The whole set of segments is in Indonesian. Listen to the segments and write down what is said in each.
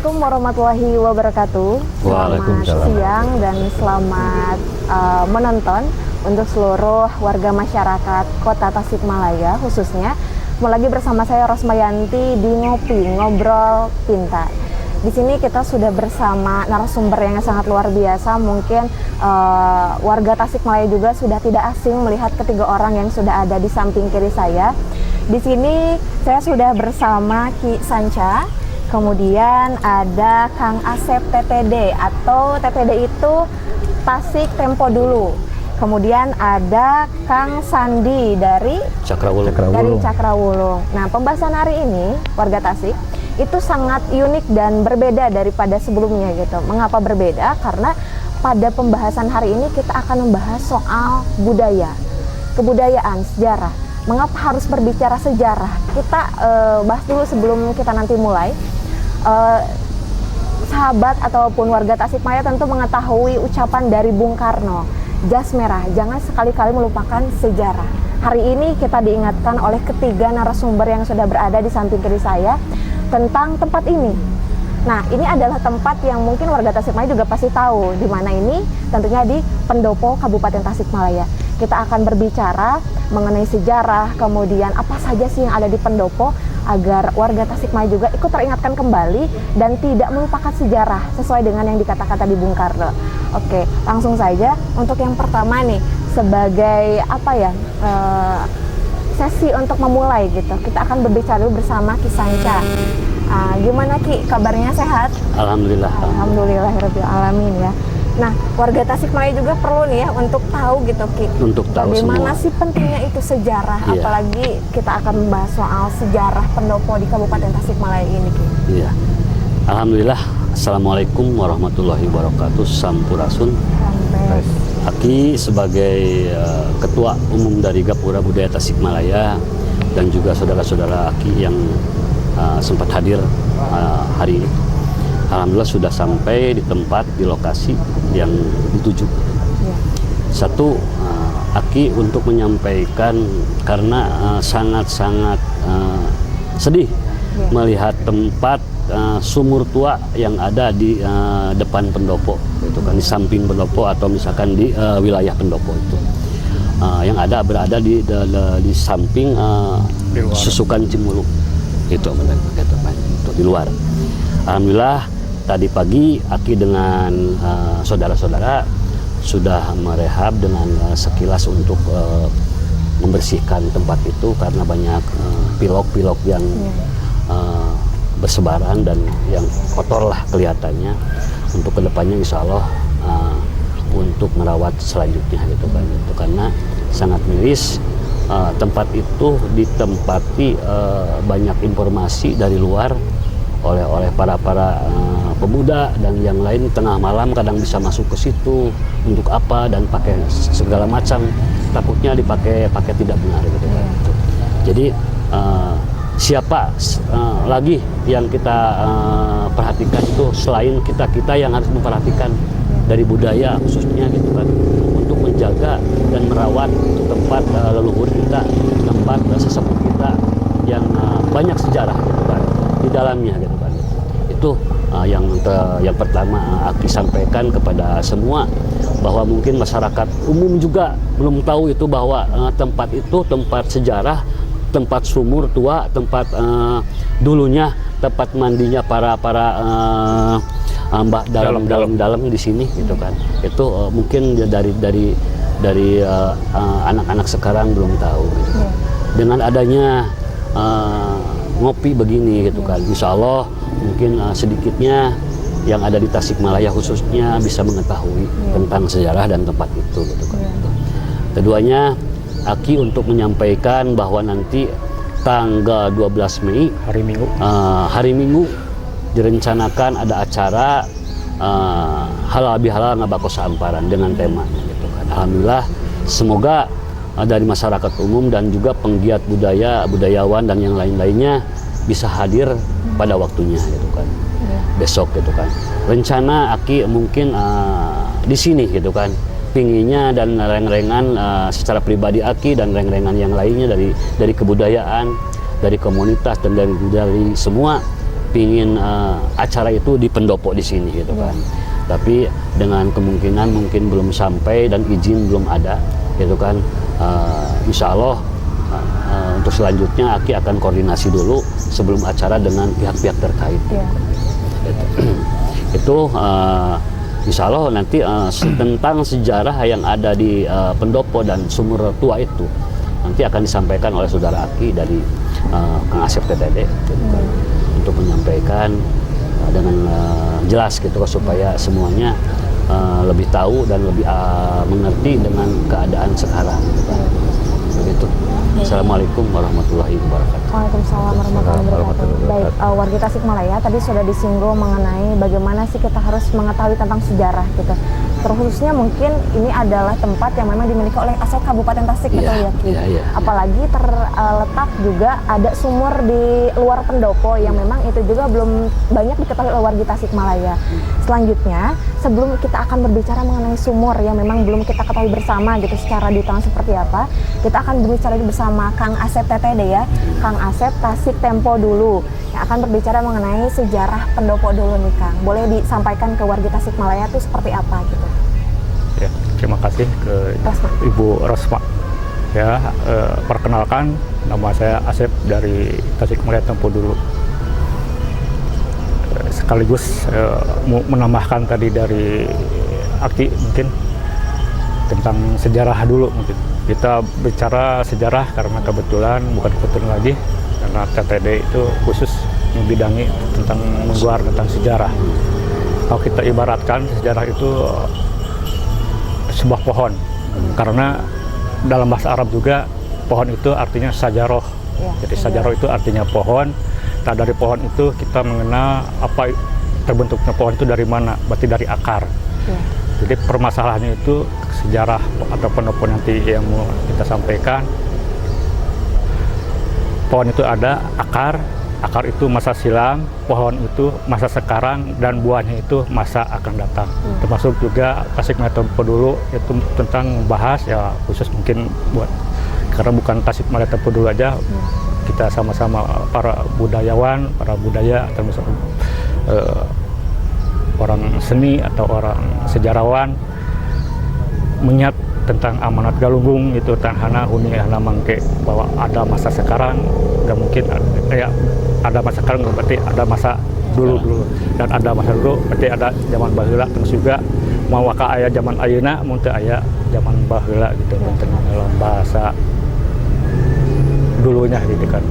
Assalamualaikum warahmatallahi wabarakatuh. Selamat siang dan selamat menonton untuk seluruh warga masyarakat Kota Tasikmalaya khususnya. Kembali lagi bersama saya Rosmayanti di Ngopi Ngobrol Pintar. Di sini kita sudah bersama narasumber yang sangat luar biasa. Mungkin warga Tasikmalaya juga sudah tidak asing melihat ketiga orang yang sudah ada di samping kiri saya. Di sini saya sudah bersama Ki Sanca. Kemudian ada Kang Asep TTD atau TTD itu Tasik Tempo Dulu. Kemudian ada Kang Sandi dari Cakrawulung. Nah, pembahasan hari ini warga Tasik itu sangat unik dan berbeda daripada sebelumnya gitu. Mengapa berbeda? Karena pada pembahasan hari ini kita akan membahas soal budaya, kebudayaan, sejarah. Mengapa harus berbicara sejarah? Kita bahas dulu sebelum kita nanti mulai. Sahabat ataupun warga Tasikmalaya tentu mengetahui ucapan dari Bung Karno, jas merah, jangan sekali-kali melupakan sejarah. Hari ini kita diingatkan oleh ketiga narasumber yang sudah berada di samping kiri saya tentang tempat ini. Nah, ini adalah tempat yang mungkin warga Tasikmalaya juga pasti tahu di mana ini, tentunya di Pendopo, Kabupaten Tasikmalaya. Kita akan berbicara mengenai sejarah, kemudian apa saja sih yang ada di Pendopo, agar warga Tasikmalaya juga ikut teringatkan kembali dan tidak melupakan sejarah sesuai dengan yang dikatakan tadi Bung Karno. Oke, langsung saja untuk yang pertama nih, sebagai sesi untuk memulai gitu, kita akan berbicara dulu bersama Ki Sanca. Gimana Ki, kabarnya sehat? Alhamdulillah. Alhamdulillahirabbil alamin ya. Nah, warga Tasikmalaya juga perlu nih ya untuk tahu gitu Ki, untuk tahu bagaimana semua sih pentingnya itu sejarah, iya. Apalagi kita akan membahas soal sejarah Pendopo di Kabupaten Tasikmalaya ini Ki. Iya. Alhamdulillah. Assalamualaikum warahmatullahi wabarakatuh. Sampurasun. Aki sebagai Ketua Umum dari Gapura Budaya Tasikmalaya dan juga saudara-saudara Aki yang sempat hadir hari ini. Alhamdulillah sudah sampai di tempat, di lokasi yang dituju. Ya. Satu, Aki untuk menyampaikan karena sangat-sangat sedih melihat tempat sumur tua yang ada di depan Pendopo, itu kan di samping Pendopo atau misalkan di wilayah Pendopo itu. Yang berada di samping Susukan Cimulu, itu di luar. Alhamdulillah tadi pagi Aki dengan saudara-saudara sudah merehab dengan sekilas untuk membersihkan tempat itu karena banyak pilok-pilok yang bersebaran dan yang kotor lah kelihatannya. Untuk kedepannya insya Allah untuk merawat selanjutnya gitu kan. Itu karena sangat miris. Tempat itu ditempati banyak informasi dari luar oleh para pemuda dan yang lain. Tengah malam kadang bisa masuk ke situ untuk apa dan pakai segala macam, takutnya dipakai tidak benar gitu kan. Jadi siapa lagi yang kita perhatikan itu selain kita yang harus memperhatikan dari budaya khususnya gitu kan, untuk menjaga dan merawat tempat leluhur kita, tempat sesepuh kita yang banyak sejarah gitu kan di dalamnya gitu kan. Itu yang pertama Aki sampaikan kepada semua, bahwa mungkin masyarakat umum juga belum tahu itu bahwa tempat itu tempat sejarah, tempat sumur tua, tempat dulunya tempat mandinya para mbah dalam di sini gitu kan. Itu mungkin dari anak-anak sekarang belum tahu gitu. Dengan adanya ngopi begini gitu kan, insya Allah mungkin sedikitnya yang ada di Tasikmalaya khususnya bisa mengetahui tentang sejarah dan tempat itu gitu kan. Keduanya Aki untuk menyampaikan bahwa nanti tanggal 12 Mei hari Minggu direncanakan ada acara halal bihalal ngabakos amparan dengan temanya gitu kan. Alhamdulillah semoga dari masyarakat umum dan juga penggiat budayawan dan yang lain-lainnya bisa hadir pada waktunya gitu kan. Besok gitu kan. Rencana Aki mungkin di sini gitu kan. Pinginnya dan reng-rengan secara pribadi Aki dan reng-rengan yang lainnya dari kebudayaan, dari komunitas dan dari semua pingin acara itu di pendopo di sini gitu kan. Tapi dengan kemungkinan mungkin belum sampai dan izin belum ada gitu kan. Insya Allah untuk selanjutnya Aki akan koordinasi dulu sebelum acara dengan pihak-pihak terkait. Itu insya Allah nanti tentang sejarah yang ada di pendopo dan sumur tua itu nanti akan disampaikan oleh saudara Aki dari Kang Asep TTD gitu kan, untuk menyampaikan dengan jelas gitu supaya semuanya lebih tahu dan lebih mengerti dengan keadaan sekarang gitu kan. Begitu. Assalamualaikum warahmatullahi wabarakatuh. Waalaikumsalam warahmatullahi wabarakatuh. Baik, warga Tasikmalaya tadi sudah disinggung mengenai bagaimana sih kita harus mengetahui tentang sejarah gitu. Terkhususnya mungkin ini adalah tempat yang memang dimiliki oleh asal Kabupaten Tasik, betul ya Ki? Apalagi terletak juga ada sumur di luar pendopo yang memang itu juga belum banyak diketahui oleh warga Tasikmalaya. Selanjutnya, sebelum kita akan berbicara mengenai sumur yang memang belum kita ketahui bersama gitu secara detail seperti apa, kita akan berbicara bersama Kang Asep TTD ya, Kang Asep Tasik Tempo dulu, yang akan berbicara mengenai sejarah pendopo dulu nih Kang. Boleh disampaikan ke warga Tasikmalaya itu seperti apa gitu? Ya, terima kasih ke Ibu Rosma. Ya, perkenalkan, nama saya Asep dari Tasikmalaya Tempo dulu. Sekaligus menambahkan tadi dari Aki mungkin tentang sejarah dulu mungkin. Kita bicara sejarah karena kebetulan, bukan kebetulan lagi, karena TTD itu khusus membidangi tentang menggelar tentang sejarah. Kalau kita ibaratkan sejarah itu sebuah pohon, karena dalam bahasa Arab juga pohon itu artinya sajaroh. Jadi sajaroh itu artinya pohon. Nah, dari pohon itu kita mengenal apa terbentuknya pohon itu dari mana, berarti dari akar. Jadi permasalahannya itu sejarah atau pendopo nanti yang mau kita sampaikan, pohon itu ada akar itu masa silam, pohon itu masa sekarang, dan buahnya itu masa akan datang. Termasuk juga Tasikmalaya Tempo dulu itu tentang membahas ya khusus mungkin buat, karena bukan Tasikmalaya Tempo dulu aja, kita sama-sama para budayawan, para budaya, termasuk orang seni atau orang sejarawan mengingat tentang amanat Galunggung itu tanhana huni hana mangke, bahwa ada masa sekarang dan mungkin ada masa sekarang berarti ada masa dulu dan ada masa dulu berarti ada zaman baheula, terus juga mau waka aya zaman ayeuna mun teu aya zaman baheula gitu dalam bahasa dulunya gitu kan.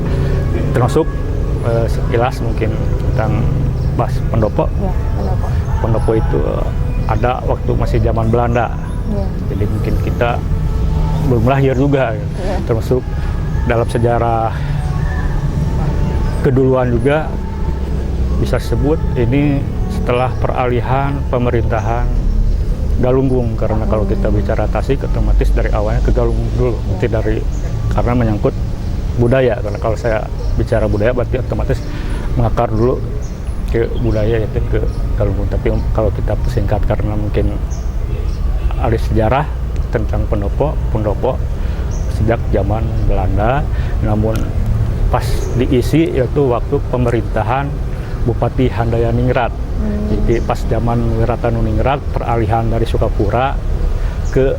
Termasuk sekilas mungkin tentang bahas pendopo. Pendopo itu ada waktu masih zaman Belanda. Jadi mungkin kita belum lahir juga, termasuk dalam sejarah keduluan juga bisa disebut ini setelah peralihan pemerintahan Galunggung, karena kalau kita bicara Tasik otomatis dari awalnya ke Galunggung dulu, nanti dari karena menyangkut budaya, karena kalau saya bicara budaya berarti otomatis mengakar dulu ke budaya yaitu ke Galunggung. Tapi kalau kita persingkat karena mungkin ada sejarah tentang pendopo sejak zaman Belanda, namun pas diisi yaitu waktu pemerintahan Bupati Handayani-Ningrat. Jadi pas zaman Wirataniningrat peralihan dari Sukapura ke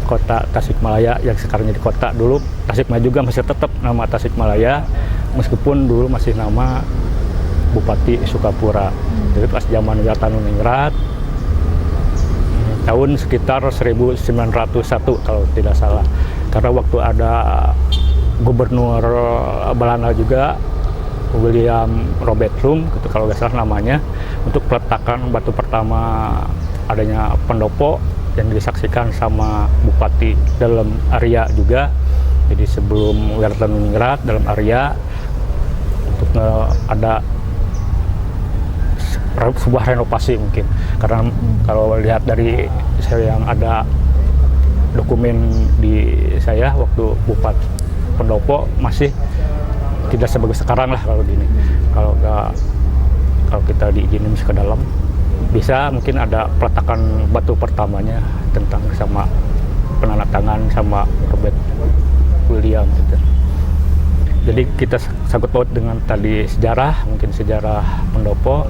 kota Tasikmalaya yang sekarang jadi kota. Dulu Tasikmalaya juga masih tetap nama Tasikmalaya meskipun dulu masih nama Bupati Sukapura. Jadi pas zaman Wirataniningrat tahun sekitar 1901 kalau tidak salah, karena waktu ada gubernur Belanda juga William Robert Lum gitu, kalau nggak salah namanya, untuk peletakan batu pertama adanya pendopo yang disaksikan sama Bupati dalam area juga. Jadi sebelum Wirataniningrat dalam area untuk ada sebuah renovasi mungkin, karena kalau lihat dari saya yang ada dokumen di saya waktu Bupati pendopo masih tidak sebagus sekarang lah kalau gini. Kalau kita diizinin ke dalam bisa mungkin ada peletakan batu pertamanya tentang sama penandatangan sama Robert William gitu. Jadi kita sangkut paut dengan tadi sejarah, mungkin sejarah pendopo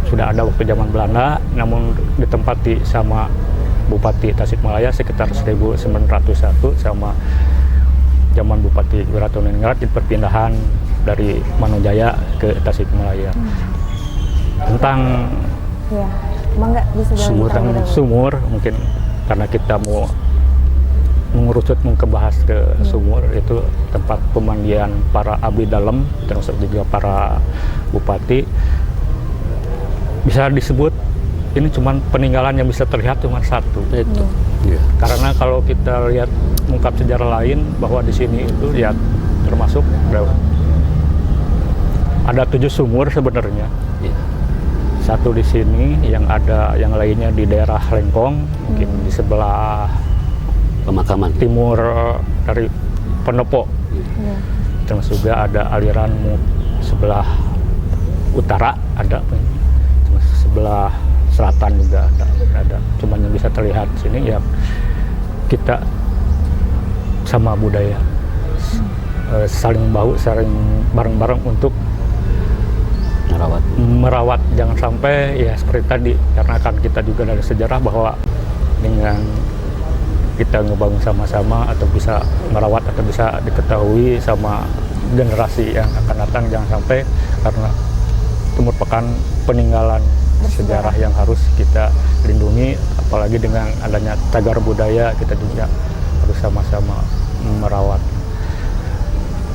sudah ada waktu zaman Belanda, namun ditempati sama Bupati Tasikmalaya sekitar 1901 sama zaman Bupati Wiratoniningrat di perpindahan dari Manojaya ke Tasikmalaya. Tentang Ya, Bangga bisa sumur, sumur mungkin karena kita mau mengerucut mengebahas ke sumur, itu tempat pemandian para abdi dalam termasuk juga para bupati. Bisa disebut ini cuman peninggalan yang bisa terlihat cuma satu. Itu. Ya. Karena kalau kita lihat mengungkap sejarah lain bahwa di sini itu ya termasuk ada 7 sumur sebenarnya. Ya. Satu di sini, yang lainnya di daerah Lengkong, mungkin di sebelah Pemakaman. timur dari Pendopo. Ya. Terus juga ada aliran sebelah utara ada, terus sebelah selatan juga ada. Cuman yang bisa terlihat di sini ya kita sama budaya saling bahu, saling bareng-bareng untuk merawat, jangan sampai ya seperti tadi, karena kan kita juga dari sejarah bahwa dengan kita ngebangun sama-sama atau bisa merawat atau bisa diketahui sama generasi yang akan datang, jangan sampai, karena itu merupakan peninggalan sejarah yang harus kita lindungi, apalagi dengan adanya cagar budaya kita juga harus sama-sama merawat.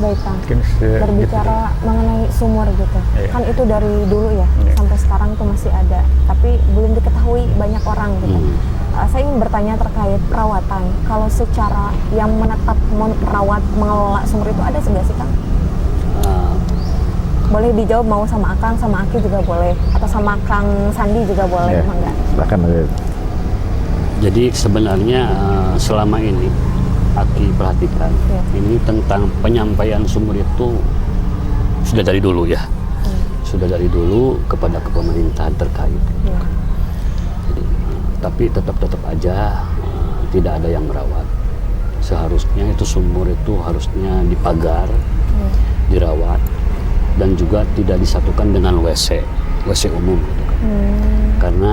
Baik, Kang. Mungkin Berbicara mengenai sumur gitu, Iya. kan itu dari dulu ya, Iya. sampai sekarang tuh masih ada, tapi belum diketahui banyak orang gitu. Saya ingin bertanya terkait perawatan. Kalau secara yang menetap merawat, mengelola sumur itu ada nggak sih, Kang? Boleh dijawab mau sama Akang, sama Aki juga boleh, atau sama Kang Sandi juga boleh, Ya, emang nggak? silakan. Jadi sebenarnya selama ini Aki perhatikan, Ya. ini tentang penyampaian sumur itu sudah dari dulu ya. Sudah dari dulu kepada pemerintahan terkait. Ya. Jadi, tapi tetap aja tidak ada yang merawat. Seharusnya itu sumur itu harusnya dipagar, dirawat, dan juga tidak disatukan dengan WC umum gitu kan. Karena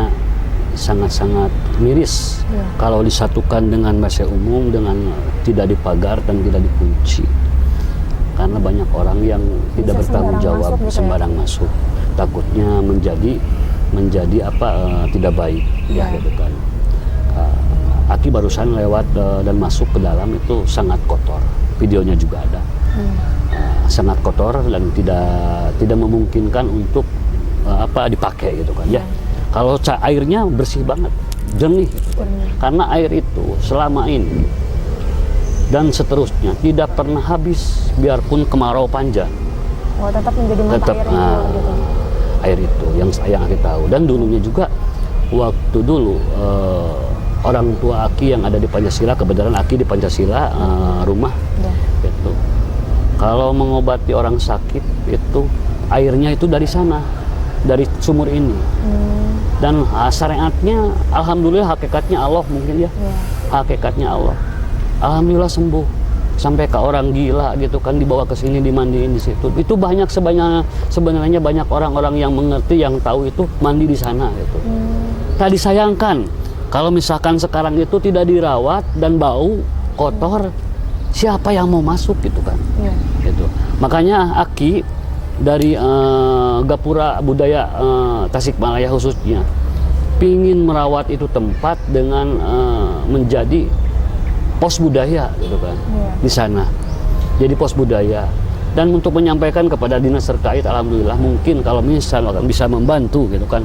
sangat-sangat miris kalau disatukan dengan WC umum dengan tidak dipagar dan tidak dikunci. Karena banyak orang yang tidak bertanggung jawab, sembarang masuk. Takutnya menjadi tidak baik ya gitu kan. Aki barusan lewat dan masuk ke dalam itu sangat kotor. Videonya juga ada. Sangat kotor dan tidak memungkinkan untuk dipakai gitu kan ya. Kalau airnya bersih banget, jernih gitu kan. Karena air itu selama ini dan seterusnya tidak pernah habis biarpun kemarau panjang. Oh, tetap menjadi mata air itu gitu. Air itu yang Aki tahu. Dan dulunya juga waktu dulu orang tua Aki yang ada di Pancasila, kebetulan Aki di Pancasila rumah itu. Kalau mengobati orang sakit itu airnya itu dari sana, dari sumur ini. Dan syariatnya alhamdulillah, hakikatnya Allah mungkin ya. Hakikatnya Allah. Alhamdulillah sembuh. Sampai ke orang gila gitu kan dibawa ke sini dimandiin di situ. Itu sebenarnya banyak orang-orang yang mengerti, yang tahu itu mandi di sana gitu. Tak disayangkan kalau misalkan sekarang itu tidak dirawat dan bau kotor, siapa yang mau masuk gitu kan. Gitu. Makanya Aki dari Gapura Budaya Tasikmalaya khususnya pingin merawat itu tempat dengan menjadi pos budaya gitu kan di sana. Jadi pos budaya, dan untuk menyampaikan kepada dinas terkait, alhamdulillah mungkin kalau misalkan bisa membantu gitu kan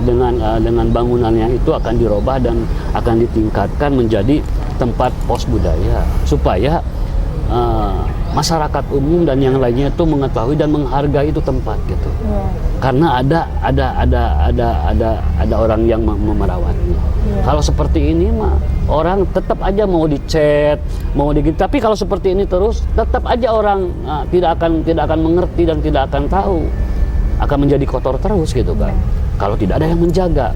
dengan bangunannya itu akan dirubah dan akan ditingkatkan menjadi tempat pos budaya supaya masyarakat umum dan yang lainnya itu mengetahui dan menghargai itu tempat gitu. Karena ada orang yang merawatnya. Kalau seperti ini mah orang tetap aja mau dicet, mau digit. Tapi kalau seperti ini terus tetap aja orang tidak akan mengerti dan tidak akan tahu, akan menjadi kotor terus gitu kan. Kalau tidak ada yang menjaga.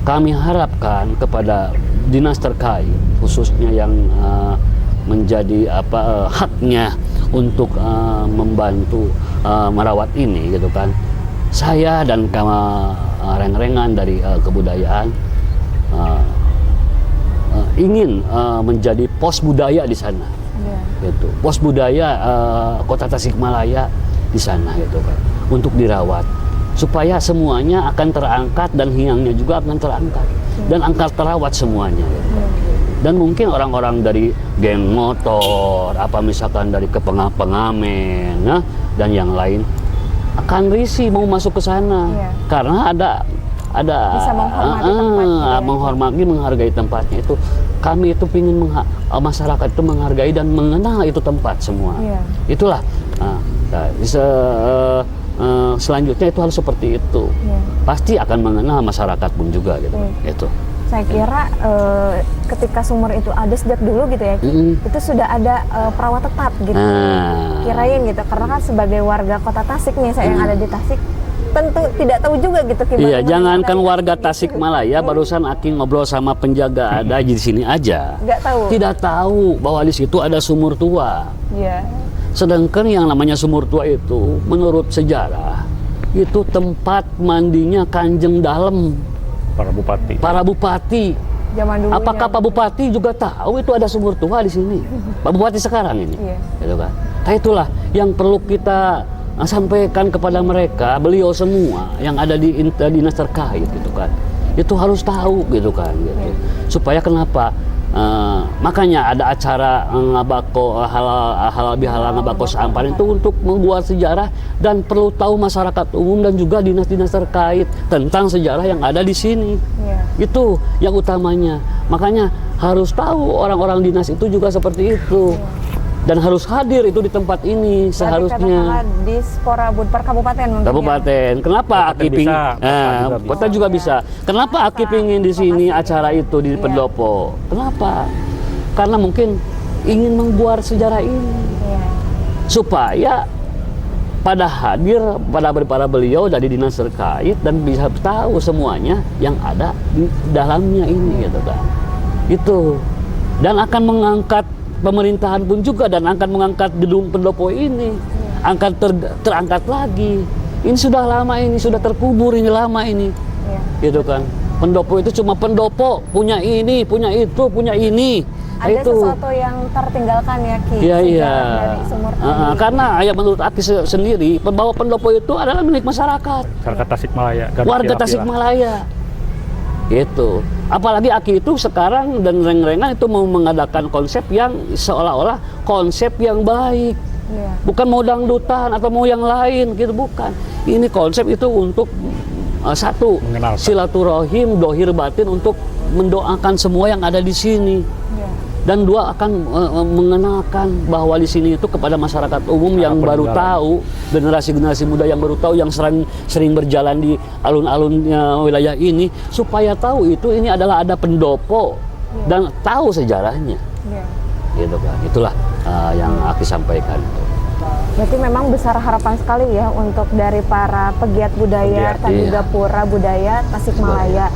Kami harapkan kepada dinas terkait khususnya yang menjadi haknya untuk membantu merawat ini gitu kan. Saya dan reng-rengan dari kebudayaan ingin menjadi pos budaya di sana. Gitu. Pos budaya Kota Tasikmalaya di sana gitu kan, untuk dirawat supaya semuanya akan terangkat dan hiangnya juga akan terangkat dan angkat terawat semuanya gitu. Dan mungkin orang-orang dari geng motor misalkan dari pengamen dan yang lain akan risih mau masuk ke sana karena ada bisa menghormati tempatnya, menghormati, menghargai tempatnya itu. Kami itu ingin masyarakat itu menghargai dan mengenal itu tempat semua. Itulah selanjutnya itu harus seperti itu. Pasti akan mengenal masyarakat pun juga gitu. Itu. Saya kira ketika sumur itu ada sejak dulu gitu ya, itu sudah ada perawat tetap gitu. Kirain gitu, karena kan sebagai warga Kota Tasik nih, saya yang ada di Tasik, tentu tidak tahu juga gitu. Iya, jangankan warga Tasikmalaya, barusan Aki ngobrol sama penjaga ada di sini aja. Nggak tahu. Tidak tahu bahwa di situ ada sumur tua. Sedangkan yang namanya sumur tua itu, menurut sejarah, itu tempat mandinya Kanjeng Dalem. Para bupati. Zaman dulu. Apakah Pak Bupati juga tahu itu ada sumur tua di sini? Pak Bupati sekarang ini. Gitu kan. Nah itulah yang perlu kita sampaikan kepada mereka, beliau semua yang ada di dinas terkait gitu kan. Itu harus tahu gitu kan gitu. Supaya kenapa? Makanya ada acara ngabako halal bihalal ngabako Sampar itu untuk membuat sejarah dan perlu tahu masyarakat umum dan juga dinas-dinas terkait tentang sejarah yang ada di sini. Itu yang utamanya. Makanya harus tahu orang-orang dinas itu juga seperti itu. Dan harus hadir itu di tempat ini seharusnya. Di Sporabud per kabupaten mungkin. Kabupaten. Kenapa Aki pingin? Kota juga bisa. Kenapa Aki pingin di sini acara itu di Pendopo? Kenapa? Karena mungkin ingin membuat sejarah ini. Supaya pada hadir para beliau dari dinas terkait dan bisa tahu semuanya yang ada di dalamnya ini gitu kan. Itu. Dan akan mengangkat pemerintahan pun juga dan akan mengangkat gedung Pendopo ini, terangkat lagi. Ini sudah lama, ini sudah terkubur ini lama ini, gitu kan. Pendopo itu cuma pendopo, punya ini, punya itu, punya ini. Ada itu sesuatu yang tertinggalkan ya Ki. Iya. Dari sumur tadi. Karena ya menurut Aki sendiri, bahwa pendopo itu adalah milik masyarakat. Masyarakat Tasikmalaya. Warga Tasikmalaya. Gitu. Apalagi Aki itu sekarang dan reng-rengan itu mau mengadakan konsep yang seolah-olah konsep yang baik. Bukan mau dangdutan atau mau yang lain gitu, bukan. Ini konsep itu untuk satu, silaturahim, dohir batin untuk mendoakan semua yang ada di sini. Dan dua, akan mengenalkan bahwa di sini itu kepada masyarakat umum yang baru tahu, generasi-generasi muda yang baru tahu, yang sering berjalan di alun-alunnya wilayah ini, supaya tahu itu ini adalah ada pendopo dan tahu sejarahnya. Gitu kan. Itulah yang Aki sampaikan. Berarti memang besar harapan sekali ya untuk dari para pegiat budaya, Tani Gapura Budaya Tasikmalaya.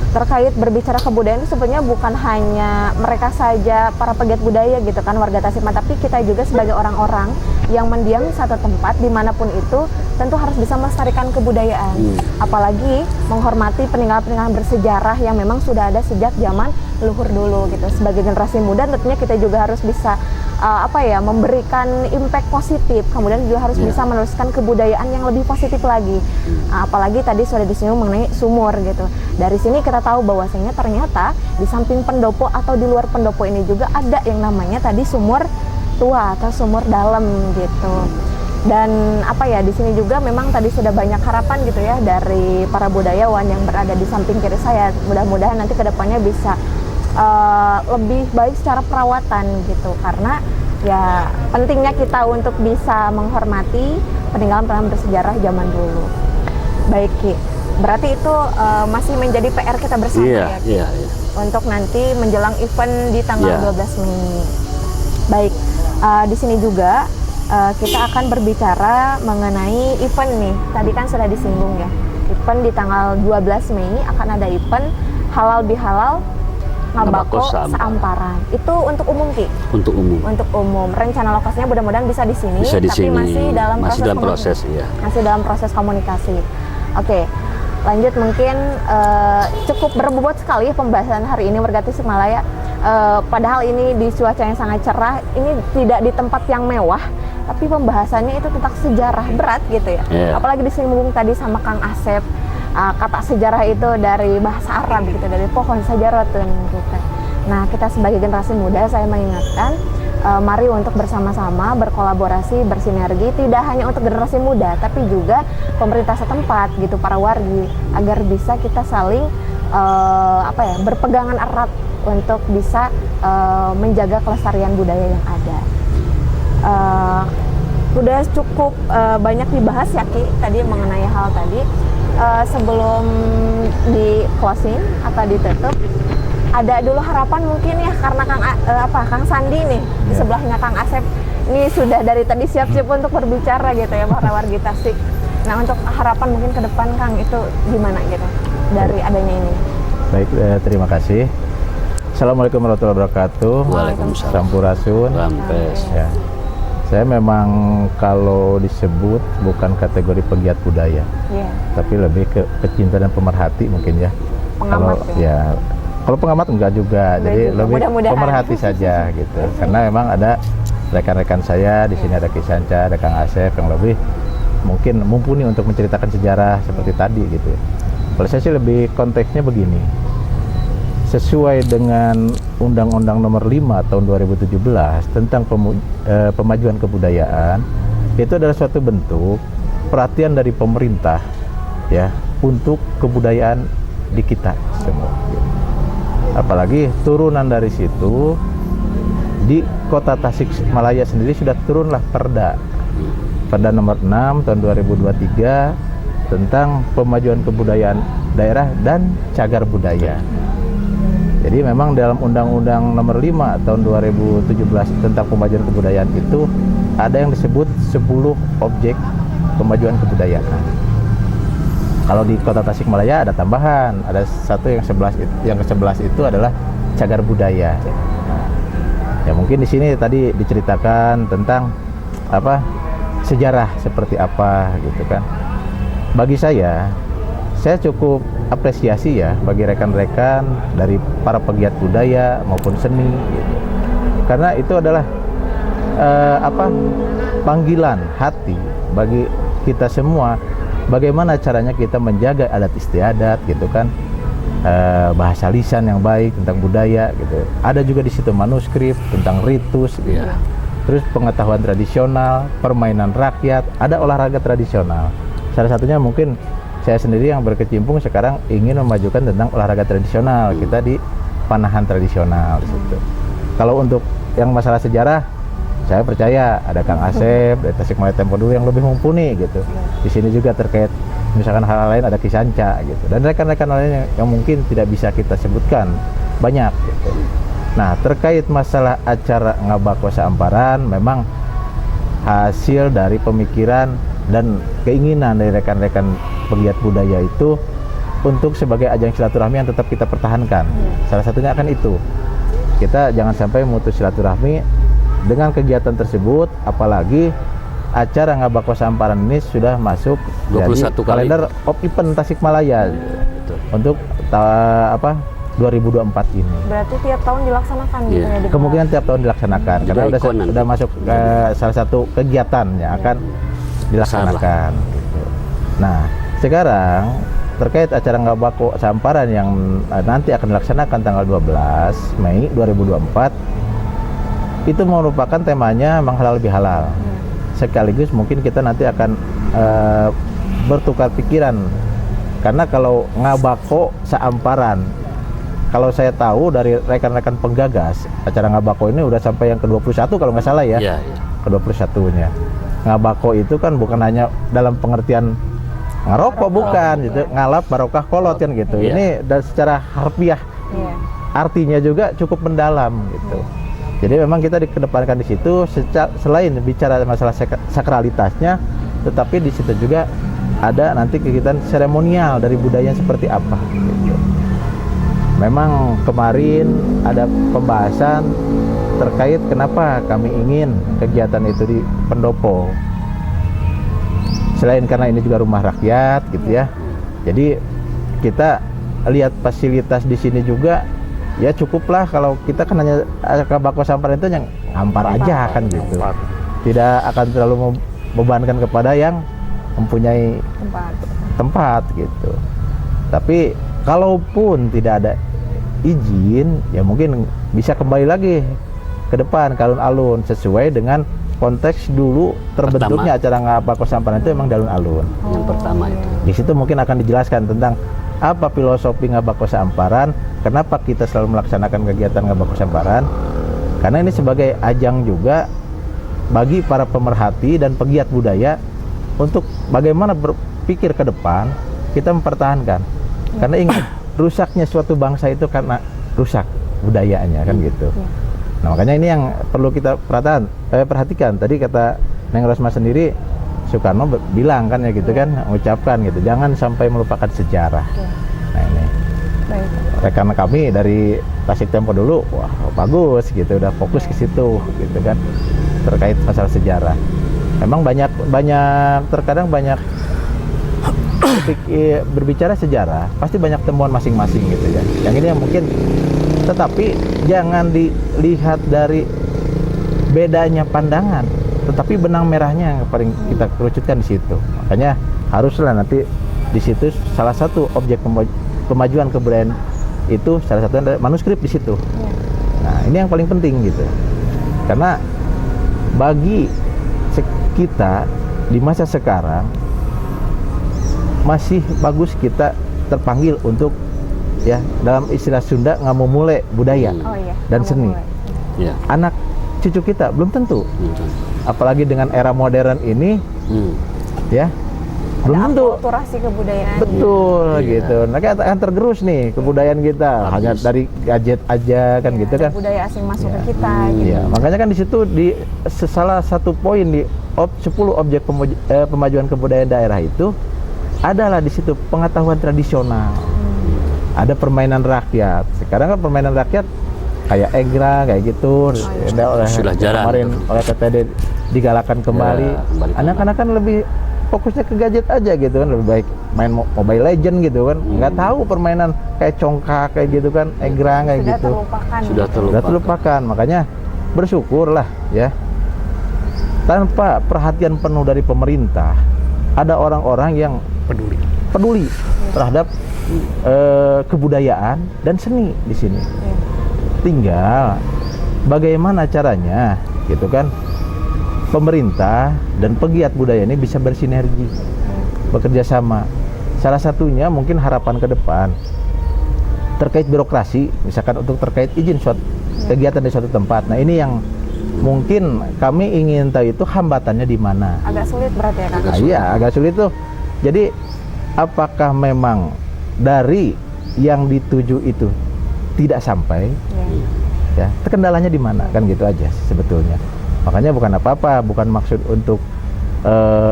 Terkait berbicara kebudayaan itu sebenarnya bukan hanya mereka saja para pegiat budaya gitu kan, warga Tasikmalaya, tapi kita juga sebagai orang-orang yang mendiam satu tempat dimanapun itu tentu harus bisa melestarikan kebudayaan, apalagi menghormati peninggalan-peninggalan bersejarah yang memang sudah ada sejak zaman leluhur dulu gitu. Sebagai generasi muda tentunya kita juga harus bisa memberikan impact positif, kemudian juga harus bisa meneruskan kebudayaan yang lebih positif lagi. Apalagi tadi sudah disinggung mengenai sumur gitu. Dari sini kita tahu bahwasanya ternyata di samping pendopo atau di luar pendopo ini juga ada yang namanya tadi sumur tua atau sumur dalam gitu. Dan di sini juga memang tadi sudah banyak harapan gitu ya dari para budayawan yang berada di samping kiri saya. Mudah-mudahan nanti kedepannya bisa lebih baik secara perawatan gitu, karena ya pentingnya kita untuk bisa menghormati peninggalan-peninggalan bersejarah zaman dulu. Baik Ki, berarti itu masih menjadi PR kita bersama ya Ki? Untuk nanti menjelang event di tanggal 12 Mei. Baik, di sini juga kita akan berbicara mengenai event nih. Tadi kan sudah disinggung ya, event di tanggal 12 Mei akan ada event halal bihalal Ngabako Seamparan. Itu untuk umum, Ki? Untuk umum. Untuk umum. Rencana lokasinya mudah-mudahan bisa di sini, Bisa di tapi sini. masih dalam proses, ya. Masih dalam proses komunikasi. Oke. Lanjut, mungkin cukup berbobot sekali pembahasan hari ini warga Tasikmalaya. Padahal ini di cuaca yang sangat cerah, ini tidak di tempat yang mewah, tapi pembahasannya itu tentang sejarah berat gitu ya. Yeah. Apalagi disinggung tadi sama Kang Asep, kata sejarah itu dari bahasa Arab gitu, dari pohon sajaratun gitu. Nah, kita sebagai generasi muda, saya mengingatkan, mari untuk bersama-sama berkolaborasi, bersinergi, tidak hanya untuk generasi muda, tapi juga pemerintah setempat gitu, para wargi, agar bisa kita saling berpegangan erat untuk bisa menjaga kelestarian budaya yang ada. Udah cukup banyak dibahas ya, Ki, tadi mengenai hal tadi. Sebelum di closing atau ditutup, ada dulu harapan mungkin ya, karena Kang Sandi nih di sebelahnya Kang Asep ini sudah dari tadi siap-siap untuk berbicara gitu ya, para wargi Tasik. Nah, untuk harapan mungkin ke depan, Kang, itu gimana gitu dari adanya ini? Baik, terima kasih. Assalamualaikum warahmatullahi wabarakatuh. Waalaikumsalam. Sampurasun. Rampes. Ya. Saya memang kalau disebut bukan kategori pegiat budaya, tapi lebih ke pecinta dan pemerhati mungkin ya. Pengamat Kalau pengamat enggak juga, jadi juga. lebih Mudah-mudahan. pemerhati saja gitu. Karena memang ada rekan-rekan saya di sini, ada Kisanca, ada Kang Asep yang lebih mungkin mumpuni untuk menceritakan sejarah seperti tadi gitu. Kalau saya sih lebih konteksnya begini. Sesuai dengan Undang-Undang Nomor 5 Tahun 2017 tentang pemajuan kebudayaan, itu adalah suatu bentuk perhatian dari pemerintah ya untuk kebudayaan di kita semua. Apalagi turunan dari situ di Kota Tasikmalaya sendiri sudah turunlah Perda Nomor 6 Tahun 2023 tentang pemajuan kebudayaan daerah dan cagar budaya. Jadi memang dalam Undang-Undang Nomor 5 Tahun 2017 tentang pemajuan kebudayaan itu ada yang disebut 10 objek pemajuan kebudayaan. Kalau di Kota Tasikmalaya ada tambahan, ada satu yang ke-11 itu adalah cagar budaya. Ya mungkin di sini tadi diceritakan tentang sejarah seperti apa gitu kan. Bagi saya cukup apresiasi ya bagi rekan-rekan dari para pegiat budaya maupun seni gitu. Karena itu adalah panggilan hati bagi kita semua, bagaimana caranya kita menjaga adat istiadat gitu kan, bahasa lisan yang baik tentang budaya gitu. Ada juga di situ manuskrip tentang ritus gitu. Terus pengetahuan tradisional, permainan rakyat, ada olahraga tradisional. Salah satunya mungkin saya sendiri yang berkecimpung sekarang ingin memajukan tentang olahraga tradisional kita di panahan tradisional di situ. Kalau untuk yang masalah sejarah, saya percaya ada Kang Asep dari Tasikmalaya Tempo dulu yang lebih mumpuni gitu. Di sini juga terkait misalkan hal lain ada Kisanca gitu, dan rekan-rekan lain yang mungkin tidak bisa kita sebutkan banyak gitu. Nah, terkait masalah acara Ngabako Seamparan memang hasil dari pemikiran dan keinginan dari rekan-rekan pegiat budaya itu untuk sebagai ajang silaturahmi yang tetap kita pertahankan. Salah satunya akan itu. Kita jangan sampai memutus silaturahmi dengan kegiatan tersebut, apalagi acara Ngabako Seamparan ini sudah masuk 21 jadi kalender of event Tasikmalaya untuk 2024 ini. Berarti tiap tahun dilaksanakan gitu ya? Kemungkinan tiap tahun dilaksanakan karena sudah masuk ke salah satu kegiatan yang akan dilaksanakan gitu. Nah, sekarang terkait acara Ngabako Seamparan yang nanti akan dilaksanakan tanggal 12 Mei 2024, itu merupakan temanya memang halal bihalal. Sekaligus mungkin kita nanti akan bertukar pikiran, karena kalau Ngabako Seamparan, kalau saya tahu dari rekan-rekan penggagas acara Ngabako ini udah sampai yang ke-21 kalau nggak salah ya. Ke-21-nya. Ngabako itu kan bukan hanya dalam pengertian ngerokok, bukan gitu, ngalap barokah kolot kan gitu. Ini dan secara harfiah artinya juga cukup mendalam gitu. Jadi memang kita dikedepankan di situ selain bicara masalah sakralitasnya, tetapi di situ juga ada nanti kegiatan seremonial dari budaya seperti apa gitu. memang kemarin ada pembahasan terkait kenapa kami ingin kegiatan itu di pendopo. Selain karena ini juga rumah rakyat gitu ya. Jadi kita lihat fasilitas di sini juga ya cukuplah, kalau kita kan hanya ke Bako Samparan itu yang ngampar aja kan gitu. Tidak akan terlalu membebankan kepada yang mempunyai tempat gitu. Tapi kalaupun tidak ada izin, ya mungkin bisa kembali lagi ke depan ke alun-alun sesuai dengan konteks dulu terbentuknya acara Bako Samparan itu emang di alun-alun. Yang pertama itu. Di situ mungkin akan dijelaskan tentang apa filosofi Ngabako Samparan, kenapa kita selalu melaksanakan kegiatan Ngabako Samparan, karena ini sebagai ajang juga bagi para pemerhati dan pegiat budaya untuk bagaimana berpikir ke depan kita mempertahankan. Karena ingat, rusaknya suatu bangsa itu karena rusak budayanya kan gitu. Nah makanya ini yang perlu kita perhatikan. Tadi kata Neng Rosma sendiri, Soekarno bilang kan ya gitu kan, mengucapkan gitu, jangan sampai melupakan sejarah. Nah ini rekan kami dari Tasik Tempo dulu, wah bagus gitu, udah fokus ke situ gitu kan, terkait masalah sejarah. Memang terkadang banyak berbicara sejarah, pasti banyak temuan masing-masing gitu ya. Yang ini yang mungkin, tetapi jangan dilihat dari bedanya pandangan, tetapi benang merahnya yang paling kita kerucutkan di situ. Makanya haruslah nanti di situ salah satu objek pemajuan kebudayaan itu salah satu ada manuskrip di situ. Nah ini yang paling penting gitu, karena bagi kita di masa sekarang masih bagus kita terpanggil untuk ya dalam istilah Sunda ngamumule budaya dan seni. Anak cucu kita belum tentu. Apalagi dengan era modern ini, ya belum tentu. Akulturasi kebudayaan. Betul gitu. Nah kita akan tergerus nih kebudayaan kita hanya dari gadget aja kan gitu kan. Budaya asing masuk ke kita. Gitu. Ya, makanya kan di situ di salah satu poin di 10 objek pemajuan kebudayaan daerah itu adalah di situ pengetahuan tradisional. Ada permainan rakyat. Sekarang kan permainan rakyat kayak egrang kayak gitu, sudah jarang. Kemarin oleh PTD digalakan kembali. Anak-anak kan lebih fokusnya ke gadget aja gitu kan, lebih baik main Mobile Legend gitu kan, nggak tahu permainan kayak congkak kayak gitu kan, egrang kayak gitu. Sudah terlupakan. Makanya bersyukurlah ya, tanpa perhatian penuh dari pemerintah, ada orang-orang yang peduli terhadap kebudayaan dan seni di sini. Tinggal bagaimana caranya gitu kan, pemerintah dan pegiat budaya ini bisa bersinergi, bekerja sama. Salah satunya mungkin harapan ke depan terkait birokrasi, misalkan untuk terkait izin suatu kegiatan di suatu tempat. Nah ini yang mungkin kami ingin tahu itu hambatannya di mana. Agak sulit berarti ya kan? Iya agak sulit tuh. Jadi apakah memang dari yang dituju itu tidak sampai? Ya, kendalanya di mana kan gitu aja sebetulnya. Makanya bukan apa-apa, bukan maksud untuk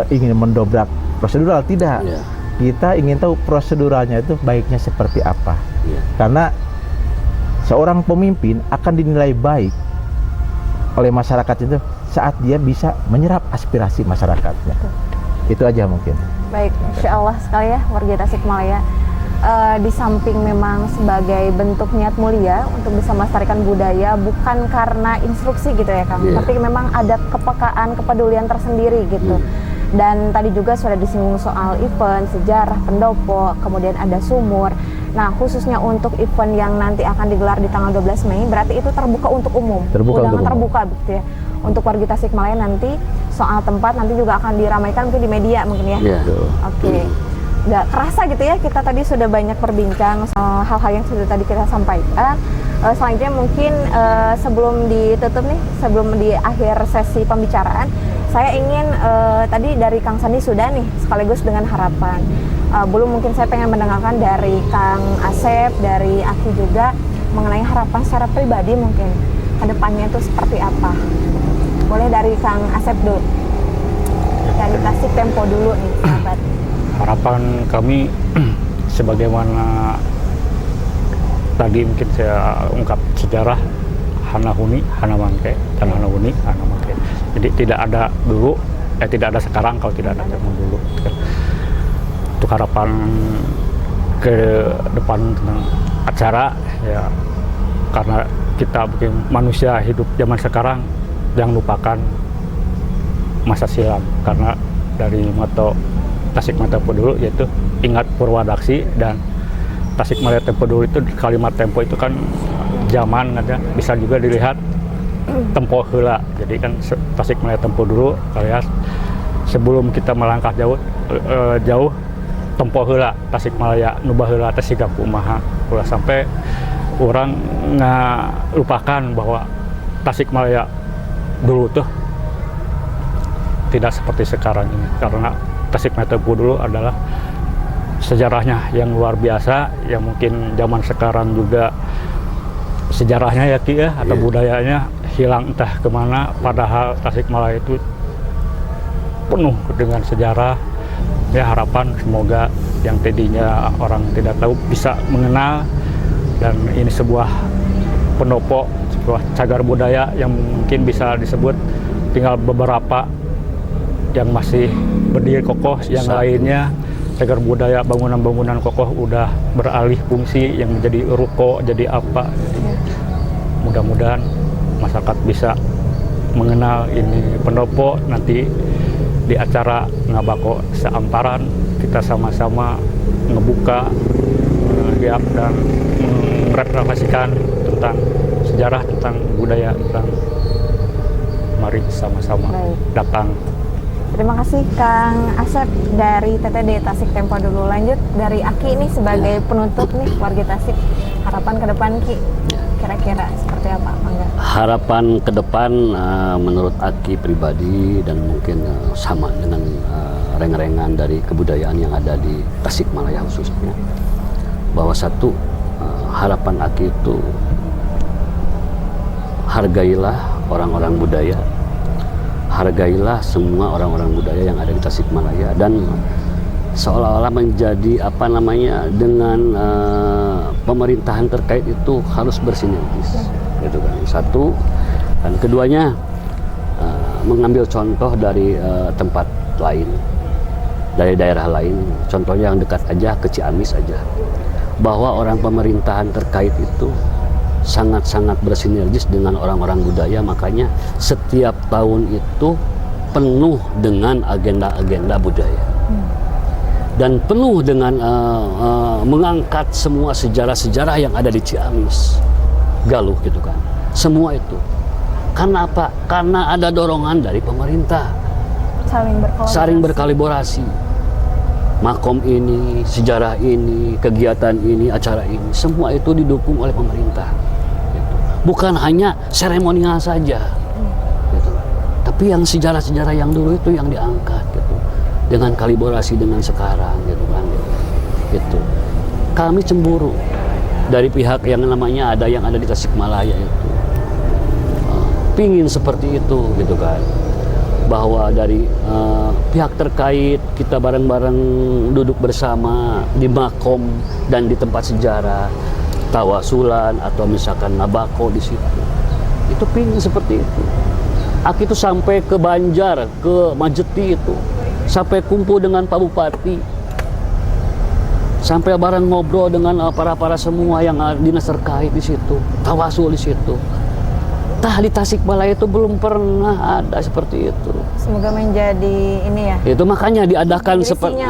ingin mendobrak prosedural, tidak. Kita ingin tahu proseduralnya itu baiknya seperti apa. Karena seorang pemimpin akan dinilai baik oleh masyarakat itu saat dia bisa menyerap aspirasi masyarakatnya. Itu aja mungkin. Baik, insya Allah sekali ya warga Tasikmalaya. Di samping memang sebagai bentuk niat mulia untuk bisa melestarikan budaya, bukan karena instruksi gitu ya Kang, tapi memang ada kepekaan, kepedulian tersendiri gitu. Dan tadi juga sudah disinggung soal event, sejarah, pendopo, kemudian ada sumur. Nah khususnya untuk event yang nanti akan digelar di tanggal 12 Mei, berarti itu terbuka untuk umum, undangan terbuka gitu ya. Untuk warga Tasikmalaya nanti soal tempat nanti juga akan diramaikan mungkin di media mungkin ya. Oke. Nggak kerasa gitu ya, kita tadi sudah banyak berbincang soal hal-hal yang sudah tadi kita sampaikan. Selanjutnya mungkin sebelum ditutup nih, sebelum di akhir sesi pembicaraan, saya ingin tadi dari Kang Sandi sudah nih, sekaligus dengan harapan. Belum mungkin saya pengen mendengarkan dari Kang Asep, dari Aki juga, mengenai harapan secara pribadi mungkin kedepannya itu seperti apa. Boleh dari Kang Asep dulu, dari Tasik Tempo dulu nih sahabat. Harapan kami sebagaimana tadi mungkin saya ungkap sejarah Hanahuni, Hanamangke, dan Hanahuni, Hanamangke. Jadi tidak ada dulu, tidak ada sekarang kalau tidak ada zaman dulu. Untuk harapan ke depan tentang acara ya, karena kita bikin manusia hidup zaman sekarang jangan lupakan masa silam, karena dari moto Tasikmalaya dulu yaitu ingat Purwadaksi, dan Tasikmalaya Tempo dulu itu kalimat tempo itu kan zaman ada, bisa juga dilihat tempo heula. Jadi kan Tasikmalaya Tempo dulu alias sebelum kita melangkah jauh tempo heula Tasikmalaya nu baheula teh siga kumaha, ulah sampai orang lupakan bahwa Tasikmalaya dulu tuh tidak seperti sekarang ini, karena Tasikmalaya Tempo dulu adalah sejarahnya yang luar biasa, yang mungkin zaman sekarang juga sejarahnya ya Ki ya, atau budayanya hilang entah kemana, padahal Tasikmalaya itu penuh dengan sejarah. Ya, harapan semoga yang tadinya orang tidak tahu bisa mengenal, dan ini sebuah pendopo, sebuah cagar budaya yang mungkin bisa disebut tinggal beberapa yang masih berdiri kokoh, yang lainnya cagar budaya bangunan-bangunan kokoh udah beralih fungsi yang menjadi ruko, jadi apa. Jadi mudah-mudahan masyarakat bisa mengenal ini pendopo. Nanti di acara Ngabako Seamparan kita sama-sama ngebuka dan merefleksikan tentang sejarah, tentang budaya, tentang mari sama-sama datang. Terima kasih Kang Asep dari TTD Tasik Tempo dulu. Lanjut dari Aki ini sebagai penutup nih warga Tasik, harapan ke depan Ki kira-kira seperti apa? Mangga. Harapan ke depan menurut Aki pribadi dan mungkin sama dengan reng-rengan dari kebudayaan yang ada di Tasikmalaya khususnya, bahwa satu, harapan Aki itu hargailah orang-orang budaya, hargailah semua orang-orang budaya yang ada di Tasikmalaya, dan seolah-olah menjadi apa namanya dengan pemerintahan terkait itu harus bersinergis, gitu kan. Satu, dan keduanya mengambil contoh dari tempat lain, dari daerah lain, contohnya yang dekat aja ke Ciamis aja, bahwa orang pemerintahan terkait itu sangat-sangat bersinergis dengan orang-orang budaya. Makanya setiap tahun itu penuh dengan agenda-agenda budaya, dan penuh dengan mengangkat semua sejarah-sejarah yang ada di Ciamis, Galuh gitu kan. Semua itu karena apa? Karena ada dorongan dari pemerintah, saling berkolaborasi. Makom ini, sejarah ini, kegiatan ini, acara ini, semua itu didukung oleh pemerintah. Gitu. Bukan hanya seremonial saja, gitu. Tapi yang sejarah-sejarah yang dulu itu yang diangkat, gitu. Dengan kolaborasi dengan sekarang, gitu kan. Gitu. Kami cemburu dari pihak yang namanya yang ada di Tasikmalaya itu, pingin seperti itu, gitu kan. Bahwa dari pihak terkait kita bareng-bareng duduk bersama di makom dan di tempat sejarah, tawasulan atau misalkan nabako di situ. Itu pingin seperti itu. Aki itu sampai ke Banjar, ke Majeti itu, sampai kumpul dengan Pak Bupati, sampai bareng ngobrol dengan para semua yang dinas terkait di situ, tawasul di situ. Tah di Tasikmalaya itu belum pernah ada seperti itu. Semoga menjadi ini ya. Itu makanya diadakan seperti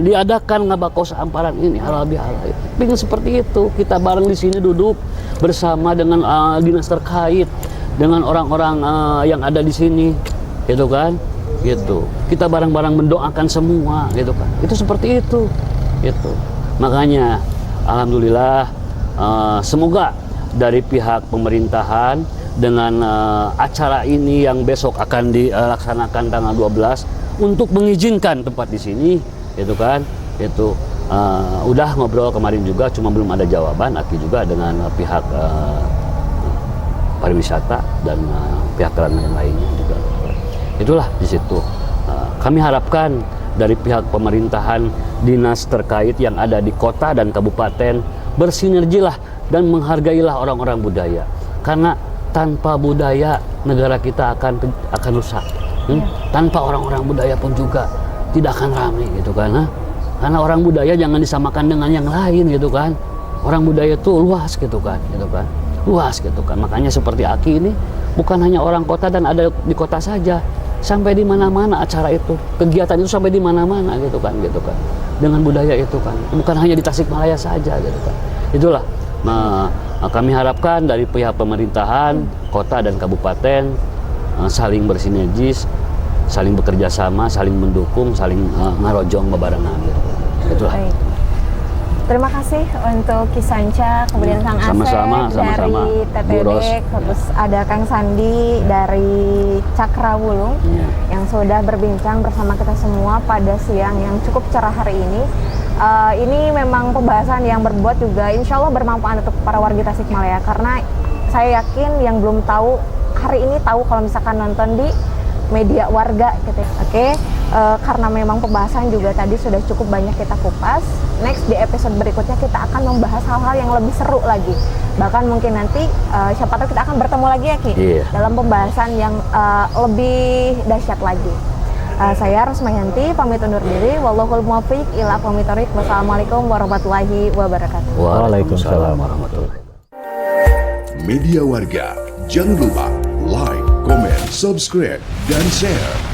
diadakan Ngabako Seamparan ini halal bihalal. Pingin seperti itu. Kita bareng di sini duduk bersama dengan dinas terkait, dengan orang-orang yang ada di sini, gitu kan? Gitu. Kita bareng-bareng mendoakan semua, gitu kan? Itu seperti itu, gitu. Makanya, alhamdulillah, semoga dari pihak pemerintahan dengan acara ini yang besok akan dilaksanakan tanggal 12 untuk mengizinkan tempat di sini, gitu kan? Itu udah ngobrol kemarin juga, cuma belum ada jawaban. Aki juga dengan pihak pariwisata dan pihak lainnya juga. Itulah di situ. Kami harapkan dari pihak pemerintahan, dinas terkait yang ada di kota dan kabupaten bersinergilah dan menghargailah orang-orang budaya. Karena tanpa budaya negara kita akan rusak. Tanpa orang-orang budaya pun juga tidak akan ramai gitu kan. Karena orang budaya jangan disamakan dengan yang lain gitu kan. Orang budaya itu luas gitu kan. Luas gitu kan. Makanya seperti Aki ini bukan hanya orang kota dan ada di kota saja, sampai di mana-mana acara itu, kegiatan itu sampai di mana-mana gitu kan. Dengan budaya itu kan, bukan hanya di Tasikmalaya saja gitu kan. Itulah kami harapkan dari pihak pemerintahan, kota dan kabupaten saling bersinergis, saling bekerja sama, saling mendukung, saling ngarojong bebarengan gitu. Itulah. Baik. Terima kasih untuk Kisanca, kemudian Kang Asep Sama-sama, dari Bu TPD, Ros. terus ada Kang Sandi dari Cakrawulung yang sudah berbincang bersama kita semua pada siang yang cukup cerah hari ini. Ini memang pembahasan yang berbuat juga insya Allah bermanfaat untuk para warga Tasikmalaya, karena saya yakin yang belum tahu hari ini tahu kalau misalkan nonton di media warga gitu. Oke. Karena memang pembahasan juga tadi sudah cukup banyak kita kupas. Next di episode berikutnya kita akan membahas hal-hal yang lebih seru lagi. Bahkan mungkin nanti siapa tahu kita akan bertemu lagi ya Ki, dalam pembahasan yang lebih dahsyat lagi. Saya Rusmayanti pamit undur diri. Wallahul muwaffiq ila aqwamit thoriq. Wassalamualaikum warahmatullahi wabarakatuh. Waalaikumsalam warahmatullahi wabarakatuh. Media Warga, jangan lupa like, comment, subscribe, dan share.